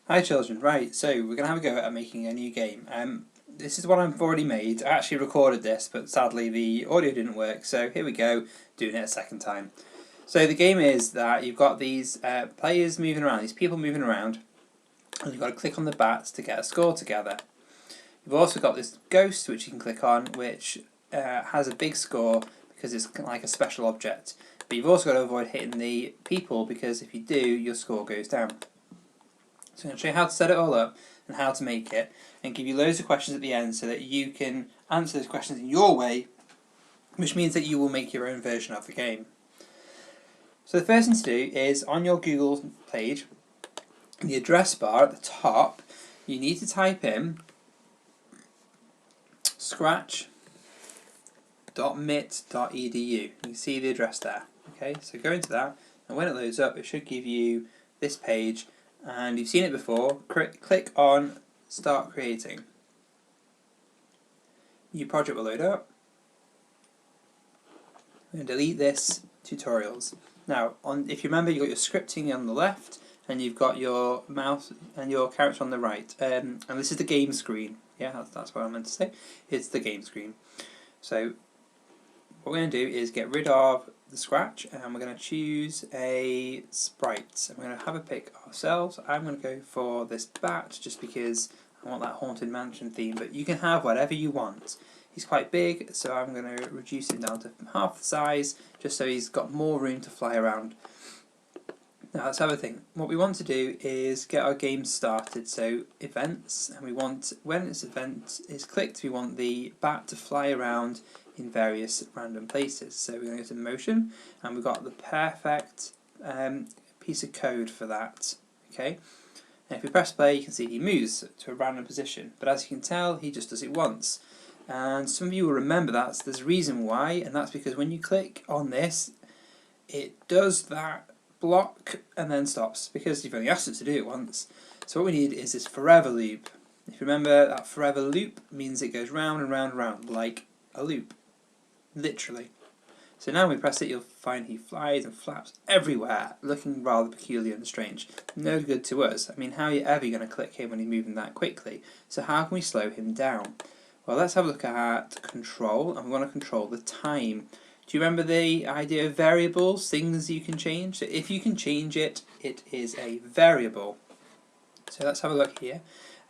Hi children, right, so we're going to have a go at making a new game. This is one I've already made. I actually recorded this, but sadly the audio didn't work, so here we go, doing it a second time. So the game is that you've got these players moving around, these people moving around, and you've got to click on the bats to get a score together. You've also got this ghost which you can click on, which has a big score because it's like a special object. But you've also got to avoid hitting the people because if you do, your score goes down. So I'm going to show you how to set it all up and how to make it, and give you loads of questions at the end so that you can answer those questions in your way, which means that you will make your own version of the game. So the first thing to do is, on your Google page, in the address bar at the top, you need to type in scratch.mit.edu. You can see the address there. Okay, so go into that, and when it loads up, it should give you this page. And you've seen it before. Click on Start Creating. New project will load up. I'm going to delete this tutorials. Now, if you remember, you've got your scripting on the left, and you've got your mouse and your character on the right. And this is the game screen. Yeah, that's what I meant to say. It's the game screen. So what we're going to do is get rid of the scratch, and we're going to choose a sprite. And we're going to have a pick ourselves. I'm going to go for this bat just because I want that haunted mansion theme, but you can have whatever you want. He's quite big, so I'm going to reduce him down to half the size just so he's got more room to fly around. Now let's have a think. What we want to do is get our game started, so events, and we want, when this event is clicked, we want the bat to fly around in various random places. So we're going to go to motion, and we've got the perfect piece of code for that. Okay, and if we press play, you can see he moves to a random position, but as you can tell, he just does it once. And some of you will remember that, so there's a reason why, and that's because when you click on this, it does that block and then stops, because you've only asked it to do it once. So what we need is this forever loop. If you remember, that forever loop means it goes round and round and round, like a loop. Literally. So now when we press it, you'll find he flies and flaps everywhere, looking rather peculiar and strange. No good to us. I mean, how are you ever going to click him when he's moving that quickly? So how can we slow him down? Well, let's have a look at control, and we want to control the time. Do you remember the idea of variables, things you can change? So if you can change it, it is a variable. So let's have a look here.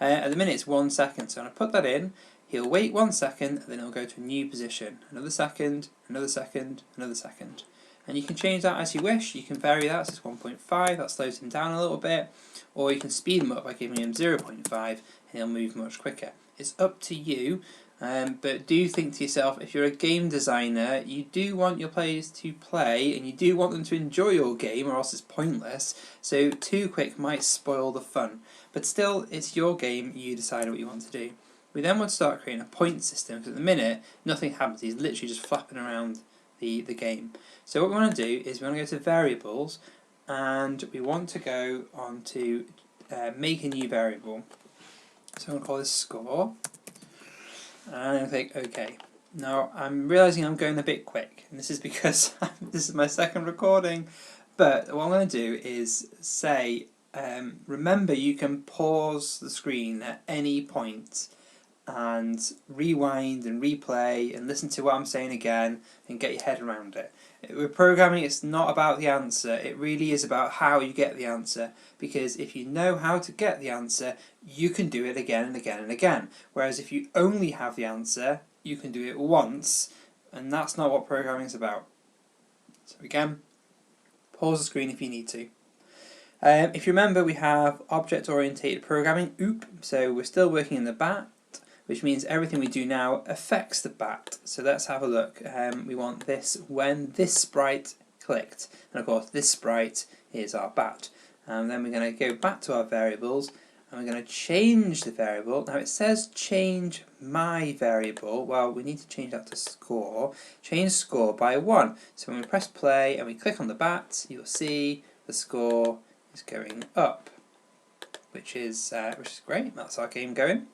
At the minute it's 1 second, so I'm going to put that in. He'll wait 1 second, and then he'll go to a new position. Another second, another second, another second. And you can change that as you wish. You can vary that, so it's 1.5, that slows him down a little bit. Or you can speed him up by giving him 0.5, and he'll move much quicker. It's up to you, but do think to yourself, if you're a game designer, you do want your players to play, and you do want them to enjoy your game, or else it's pointless. So too quick might spoil the fun. But still, it's your game, you decide what you want to do. We then want to start creating a point system, because at the minute, nothing happens. He's literally just flapping around the game. So what we want to do is we want to go to variables, and we want to go on to make a new variable. So I'm going to call this score, and I'm going to click OK. Now I'm realising I'm going a bit quick, and this is because this is my second recording, but what I'm going to do is say, remember you can pause the screen at any point and rewind and replay and listen to what I'm saying again and get your head around it. With programming, it's not about the answer, it really is about how you get the answer, because if you know how to get the answer, you can do it again and again and again, whereas if you only have the answer, you can do it once, and that's not what programming is about. So again, pause the screen if you need to. If you remember, we have object-oriented programming, OOP, so we're still working in the bat, which means everything we do now affects the bat. So let's have a look. We want this when this sprite clicked, and of course this sprite is our bat. And then we're going to go back to our variables, and we're going to change the variable. Now it says change my variable. Well, we need to change that to score. Change score by 1. So when we press play and we click on the bat, you'll see the score is going up, which is great. That's our game going.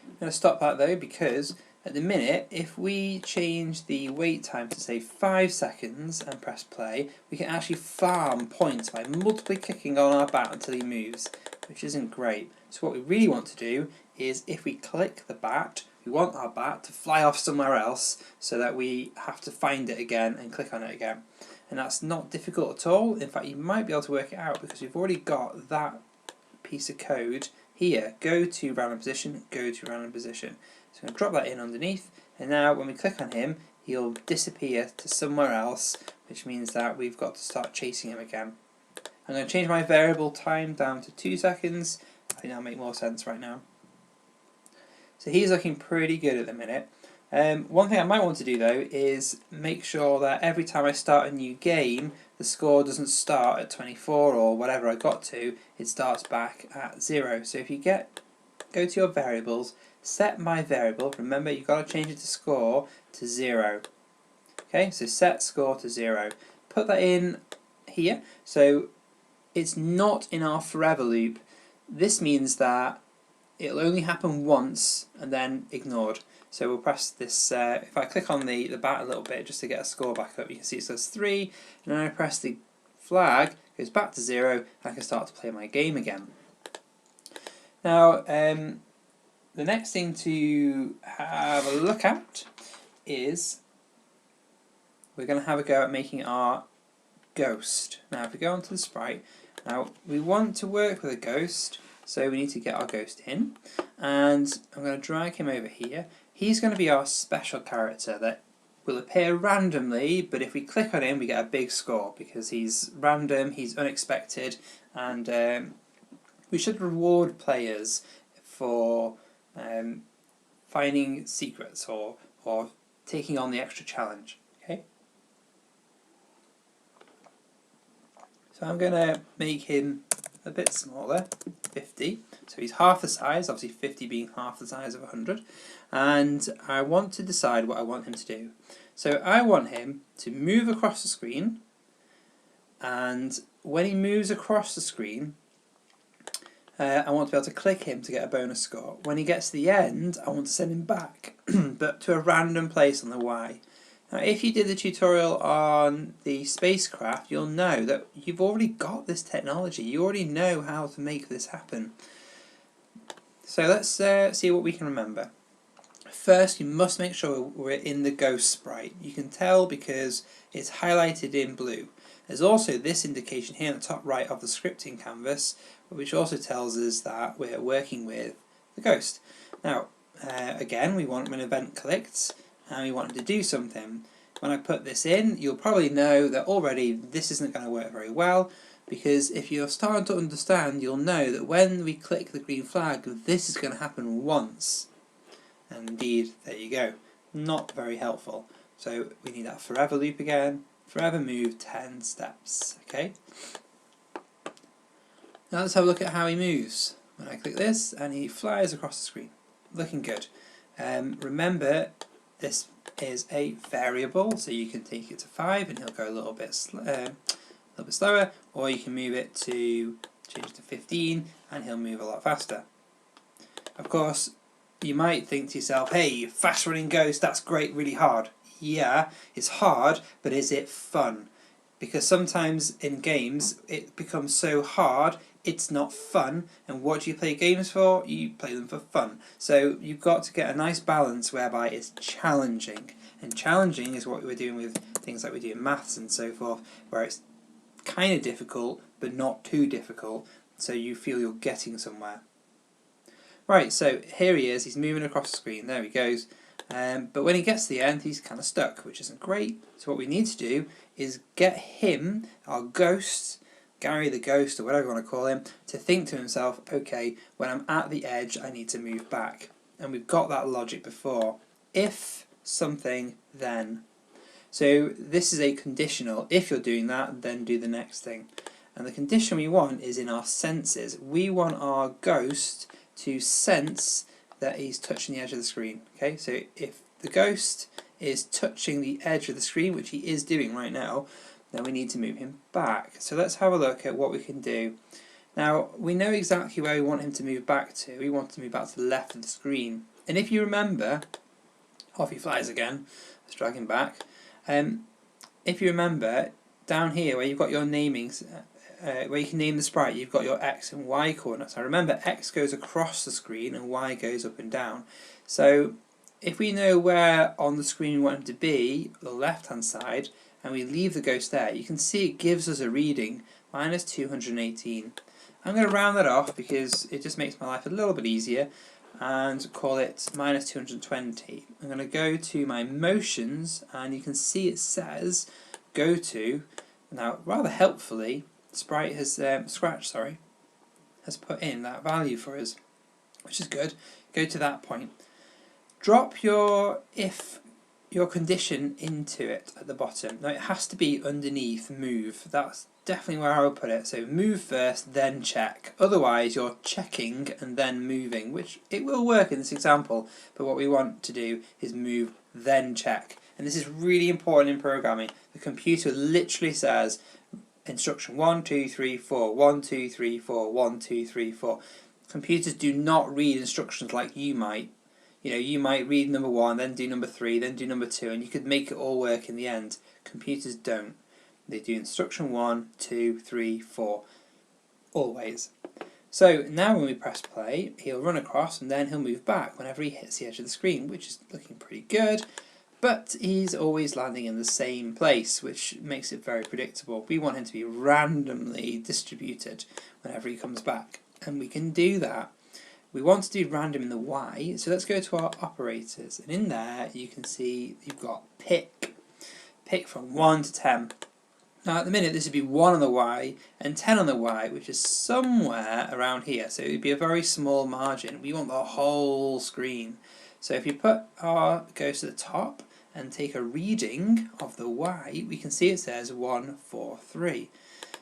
I'm going to stop that though, because At the minute, if we change the wait time to say 5 seconds and press play, we can actually farm points by multiply clicking on our bat until he moves, which isn't great. So what we really want to do is, if we click the bat, we want our bat to fly off somewhere else so that we have to find it again and click on it again. And that's not difficult at all. In fact, you might be able to work it out because we've already got that piece of code here. Go to random position, go to random position. So I'm going to drop that in underneath, and now when we click on him, he'll disappear to somewhere else, which means that we've got to start chasing him again. I'm going to change my variable time down to 2 seconds. I think that'll make more sense right now. So he's looking pretty good at the minute. One thing I might want to do though is make sure that every time I start a new game, the score doesn't start at 24 or whatever I got to, it starts back at 0. So if you go to your variables, set my variable, remember you've got to change it to score to 0. Okay, so set score to 0. Put that in here, so it's not in our forever loop. This means that it'll only happen once and then ignored. So we'll press this, if I click on the bat a little bit just to get a score back up, you can see it says 3, and then I press the flag, it goes back to 0, I can start to play my game again. Now, the next thing to have a look at is we're going to have a go at making our ghost. Now if we go onto the sprite, now we want to work with a ghost, so we need to get our ghost in, and I'm going to drag him over here. He's going to be our special character that will appear randomly, but if we click on him we get a big score because he's random, he's unexpected, and we should reward players for finding secrets or taking on the extra challenge. Okay, so I'm going to make him a bit smaller, 50, so he's half the size, obviously 50 being half the size of 100, and I want to decide what I want him to do. So I want him to move across the screen, and when he moves across the screen I want to be able to click him to get a bonus score. When he gets to the end, I want to send him back, but to a random place on the Y. Now, if you did the tutorial on the spacecraft, you'll know that you've already got this technology. You already know how to make this happen. So let's see what we can remember. First, you must make sure we're in the ghost sprite. You can tell because it's highlighted in blue. There's also this indication here in the top right of the scripting canvas, which also tells us that we're working with the ghost. Now, again, we want when an event clicks, and we want it to do something. When I put this in, you'll probably know that already this isn't going to work very well, because if you're starting to understand, you'll know that when we click the green flag, this is going to happen once. And indeed, there you go. Not very helpful. So we need that forever loop again. Forever move 10 steps. Okay. Now let's have a look at how he moves. When I click this, and he flies across the screen. Looking good. Remember, this is a variable, so you can take it to 5 and he'll go a little bit slower, or you can move it to change it to 15 and he'll move a lot faster. Of course, you might think to yourself, hey, fast running ghost, that's great, really hard. Yeah, it's hard, but is it fun? Because sometimes in games it becomes so hard it's not fun, and what do you play games for? You play them for fun. So you've got to get a nice balance whereby it's challenging, and challenging is what we're doing with things like we do in maths and so forth, where it's kind of difficult but not too difficult, so you feel you're getting somewhere. Right, so here he is, he's moving across the screen, there he goes. But when he gets to the end, he's kind of stuck, which isn't great. So what we need to do is get him, our ghost, Gary the ghost, or whatever you want to call him, to think to himself, okay, when I'm at the edge, I need to move back. And we've got that logic before. If something, then. So this is a conditional. If you're doing that, then do the next thing. And the condition we want is in our senses. We want our ghost to sense that he's touching the edge of the screen. Okay, so if the ghost is touching the edge of the screen, which he is doing right now, then we need to move him back. So let's have a look at what we can do. Now, we know exactly where we want him to move back to. We want to move back to the left of the screen. And if you remember, Off he flies again. Let's drag him back. If you remember, down here where you've got your namings, where you can name the sprite, you've got your X and Y coordinates. Now remember, X goes across the screen and Y goes up and down. So if we know where on the screen we want him to be, the left hand side, and we leave the ghost there, you can see it gives us a reading, minus 218. I'm going to round that off because it just makes my life a little bit easier, and call it minus 220. I'm going to go to my motions, and you can see it says go to. Now rather helpfully, Sprite has Scratch has put in that value for us, which is good. Go to that point. Drop your condition into it at the bottom. Now it has to be underneath move. That's definitely where I would put it. So move first, then check. Otherwise you're checking and then moving, which it will work in this example, but what we want to do is move, then check. And this is really important in programming. The computer literally says instruction 1, 2, 3, 4, 1, 2, 3, 4, 1, 2, 3, 4. Computers do not read instructions like you might. You know, you might read number 1, then do number 3, then do number 2, and you could make it all work in the end. Computers don't. They do instruction 1, 2, 3, 4, always. So now when we press play, he'll run across and then he'll move back whenever he hits the edge of the screen, which is looking pretty good. But he's always landing in the same place, which makes it very predictable. We want him to be randomly distributed whenever he comes back, and we can do that. We want to do random in the Y, so let's go to our operators, and in there you can see you've got pick from 1 to 10. Now at the minute this would be 1 on the Y and 10 on the Y, which is somewhere around here, so it would be a very small margin. We want the whole screen. So if you put our goes to the top and take a reading of the Y, we can see it says 143.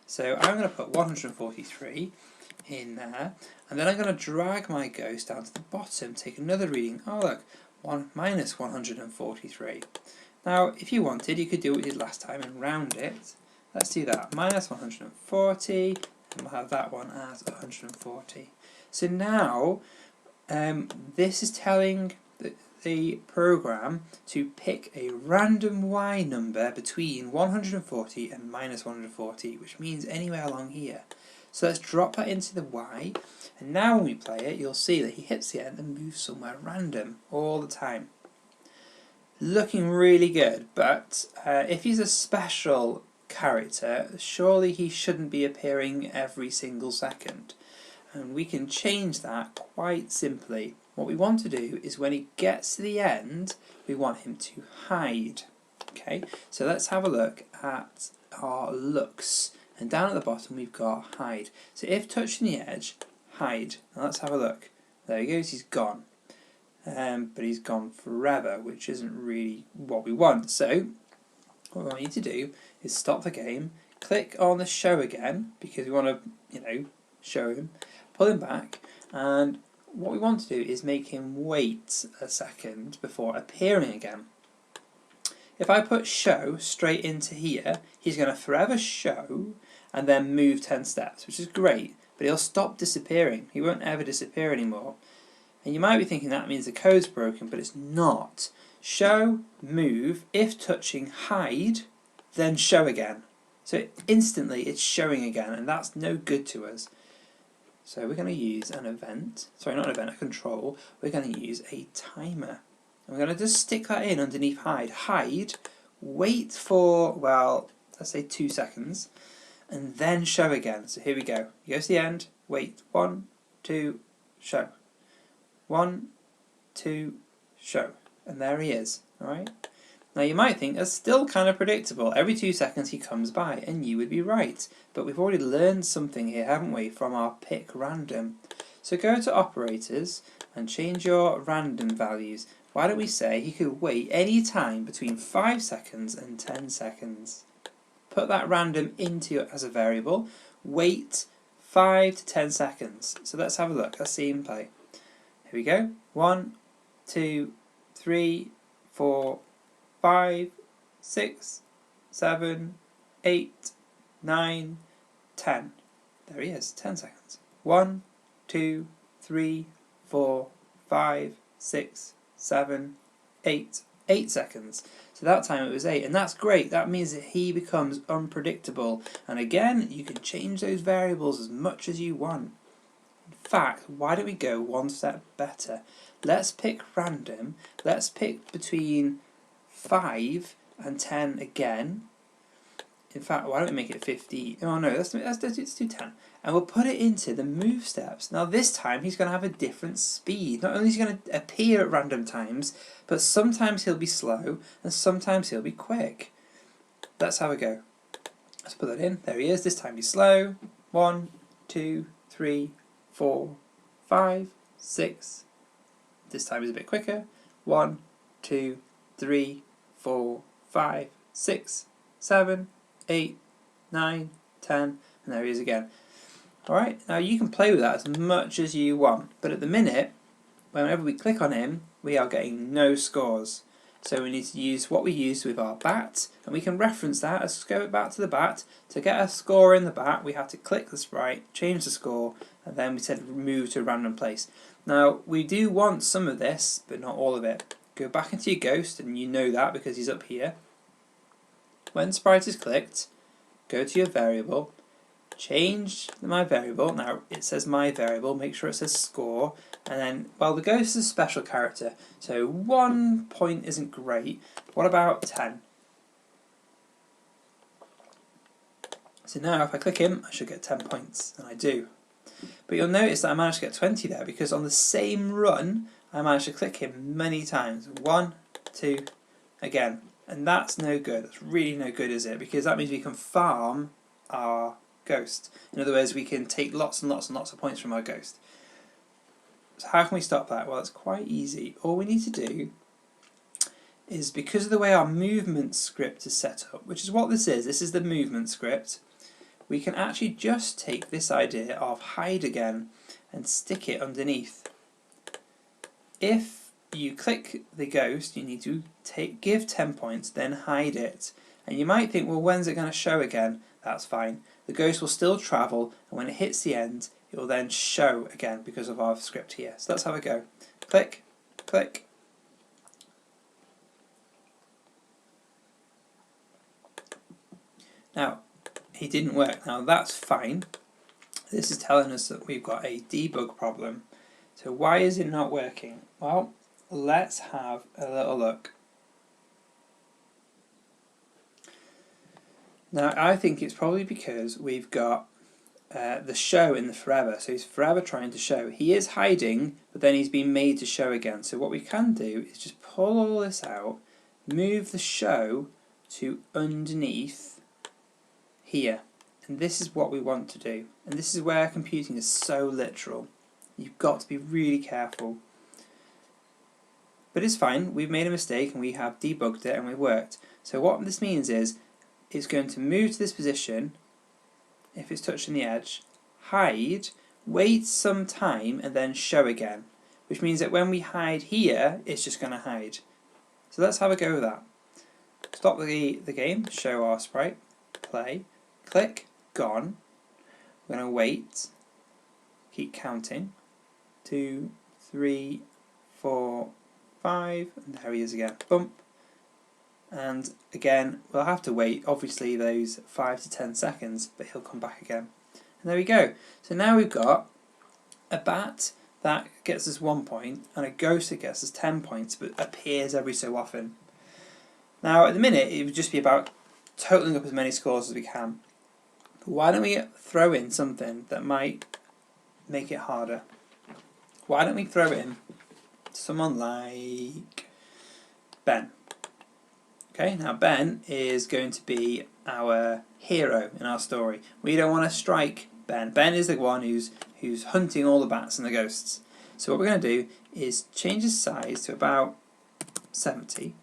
So I'm going to put 143 in there, and then I'm going to drag my ghost down to the bottom, take another reading. Oh look, minus 143. Now if you wanted, you could do what we did last time and round it. Let's do that, minus 140, and we'll have that one as 140. So now this is telling the program to pick a random Y number between 140 and minus 140, which means anywhere along here. So let's drop that into the Y, and now when we play it, you'll see that he hits the end and moves somewhere random all the time. Looking really good, but if he's a special character, surely he shouldn't be appearing every single second. And we can change that quite simply. What we want to do is when he gets to the end, we want him to hide. Okay, so let's have a look at our looks. And down at the bottom we've got hide. So if touching the edge, hide. Now let's have a look. There he goes, he's gone. But he's gone forever, which isn't really what we want. So what we want you to do is stop the game, click on the show again, because we want to, show him, pull him back, and what we want to do is make him wait a second before appearing again. If I put show straight into here, he's going to forever show and then move 10 steps, which is great, but he'll stop disappearing. He won't ever disappear anymore. And you might be thinking that means the code's broken, but it's not. Show, move, if touching, hide, then show again. So instantly it's showing again, and that's no good to us. So we're going to use an event, sorry, not an event, a control. We're going to use a timer. And we're going to just stick that in underneath hide. Hide, wait for, well, let's say 2 seconds, and then show again. So here we go. He goes to the end, wait, 1, 2, show. 1, 2, show. And there he is, alright? Now you might think that's still kind of predictable. Every 2 seconds he comes by, and you would be right. But we've already learned something here, haven't we, from our pick random. So go to operators and change your random values. Why don't we say he could wait any time between 5 seconds and 10 seconds. Put that random into it as a variable. Wait 5 to 10 seconds. So let's have a look. Let's see him play. Here we go. 1, 2, 3, 4, 5, 6, 7, 8, 9, 10. There he is, 10 seconds. 1, 2, 3, 4, 5, 6, 7, 8, 8 seconds. So that time it was 8, and that's great. That means that he becomes unpredictable. And again, you can change those variables as much as you want. In fact, why don't we go one step better? Let's pick random. Let's pick between 5 and 10 again. In fact, why don't we make it 15? Oh no, let's do 10. And we'll put it into the move steps. Now this time he's going to have a different speed. Not only is he going to appear at random times, but sometimes he'll be slow and sometimes he'll be quick. Let's have a go. Let's put that in. There he is. This time he's slow. 1, 2, 3, 4, 5, 6. This time he's a bit quicker. 1, 2, 3, 4, 5, 6, 7, 8, 9, 10, and there he is again. Alright, now you can play with that as much as you want, but at the minute, whenever we click on him, we are getting no scores. So we need to use what we used with our bat, and we can reference that. Let's go back to the bat. To get a score in the bat, we have to click the sprite, change the score, and then we said move to a random place. Now, we do want some of this, but not all of it. Go back into your ghost, and you know that because he's up here. When Sprite is clicked, go to your variable, change my variable. Now it says my variable, make sure it says score, and then, well, the ghost is a special character, so 1 point isn't great. What about 10? So now if I click him, I should get 10 points, and I do. But you'll notice that I managed to get 20 there, because on the same run, I managed to click him many times. 1, 2, again. And that's no good. That's really no good, is it? Because that means we can farm our ghost. In other words, we can take lots and lots and lots of points from our ghost. So how can we stop that? Well, it's quite easy. All we need to do is, because of the way our movement script is set up, which is what this is the movement script, we can actually just take this idea of hide again and stick it underneath. If you click the ghost, you need to give 10 points, then hide it. And you might think, well, when's it going to show again? That's fine. The ghost will still travel, and when it hits the end, it will then show again because of our script here. So let's have a go. Click, click. Now, he didn't work. Now, that's fine. This is telling us that we've got a debug problem. So why is it not working? Well, let's have a little look. Now I think it's probably because we've got the show in the forever, so he's forever trying to show. He is hiding, but then he's been made to show again. So what we can do is just pull all this out, move the show to underneath here. And this is what we want to do. And this is where computing is so literal. You've got to be really careful. But it's fine, we've made a mistake and we have debugged it and we worked. So what this means is, it's going to move to this position, if it's touching the edge, hide, wait some time and then show again. Which means that when we hide here, it's just going to hide. So let's have a go with that. Stop the game, show our sprite, play, click, gone. We're going to wait, keep counting, 2, 3, 4, 5, and there he is again, bump. And again, we'll have to wait, obviously, those 5 to 10 seconds, but he'll come back again. And there we go. So now we've got a bat that gets us 1 point, and a ghost that gets us 10 points, but appears every so often. Now, at the minute, it would just be about totaling up as many scores as we can. But why don't we throw in something that might make it harder? Why don't we throw in someone like Ben? Okay, now Ben is going to be our hero in our story. We don't want to strike Ben. Ben is the one who's hunting all the bats and the ghosts. So what we're going to do is change his size to about 70,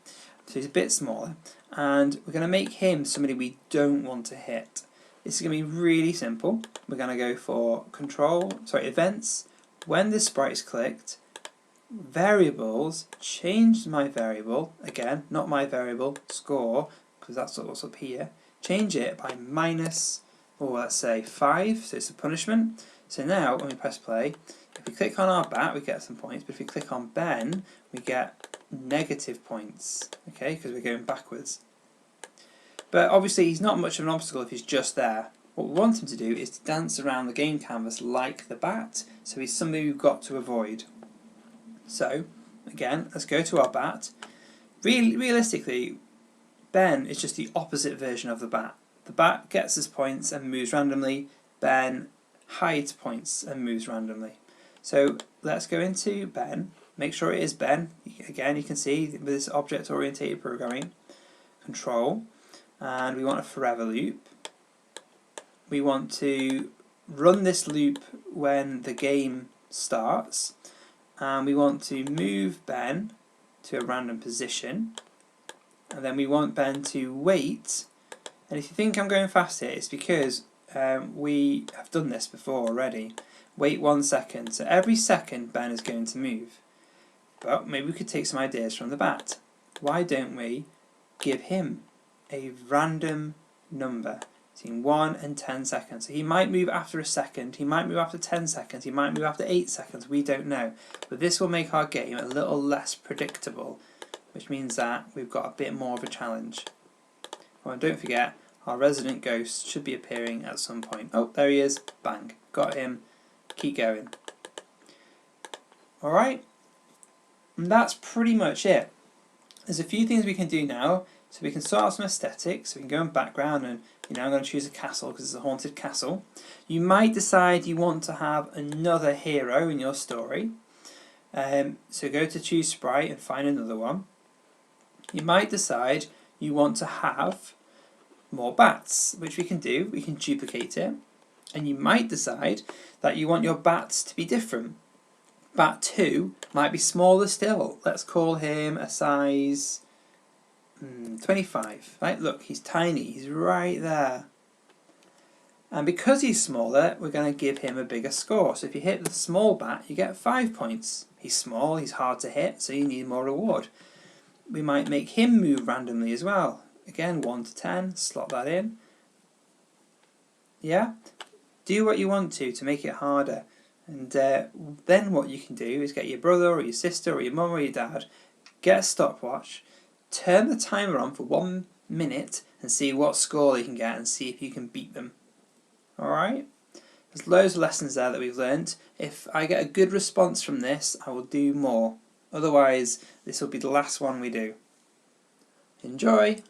so he's a bit smaller, and we're going to make him somebody we don't want to hit. This is going to be really simple. We're going to go for events. When this sprite is clicked, variables, change my variable, again, not my variable, score, because that's what's up here. Change it by minus, or let's say 5, so it's a punishment. So now, when we press play, if we click on our bat, we get some points, but if we click on Ben, we get negative points, okay, because we're going backwards. But obviously he's not much of an obstacle if he's just there. What we want him to do is to dance around the game canvas like the bat, so he's somebody we've got to avoid. So, again, let's go to our bat. Realistically, Ben is just the opposite version of the bat. The bat gets his points and moves randomly. Ben hides points and moves randomly. So let's go into Ben. Make sure it is Ben. Again, you can see with this object-oriented programming, control, and we want a forever loop. We want to run this loop when the game starts, and we want to move Ben to a random position, and then we want Ben to wait. And if you think I'm going fast here, it's because we have done this before already. Wait 1 second. So every second Ben is going to move. But maybe we could take some ideas from the bat. Why don't we give him a random number between 1 and 10 seconds? So he might move after a second, he might move after 10 seconds, he might move after 8 seconds, we don't know. But this will make our game a little less predictable, which means that we've got a bit more of a challenge. Oh, and don't forget, our resident ghost should be appearing at some point. Oh, there he is. Bang. Got him. Keep going. Alright. And that's pretty much it. There's a few things we can do now. So we can sort out some aesthetics. So we can go in background and, I'm going to choose a castle because it's a haunted castle. You might decide you want to have another hero in your story. So go to choose sprite and find another one. You might decide you want to have more bats, which we can do. We can duplicate it. And you might decide that you want your bats to be different. Bat 2 might be smaller still. Let's call him a size 25. Right, look, he's tiny. He's right there. And because he's smaller, we're going to give him a bigger score. So if you hit the small bat, you get 5 points. He's small, he's hard to hit, so you need more reward. We might make him move randomly as well. Again, 1 to 10, slot that in. Yeah? Do what you want to make it harder. And then what you can do is get your brother or your sister or your mum or your dad, get a stopwatch, turn the timer on for 1 minute and see what score they can get and see if you can beat them. Alright? There's loads of lessons there that we've learnt. If I get a good response from this, I will do more. Otherwise, this will be the last one we do. Enjoy!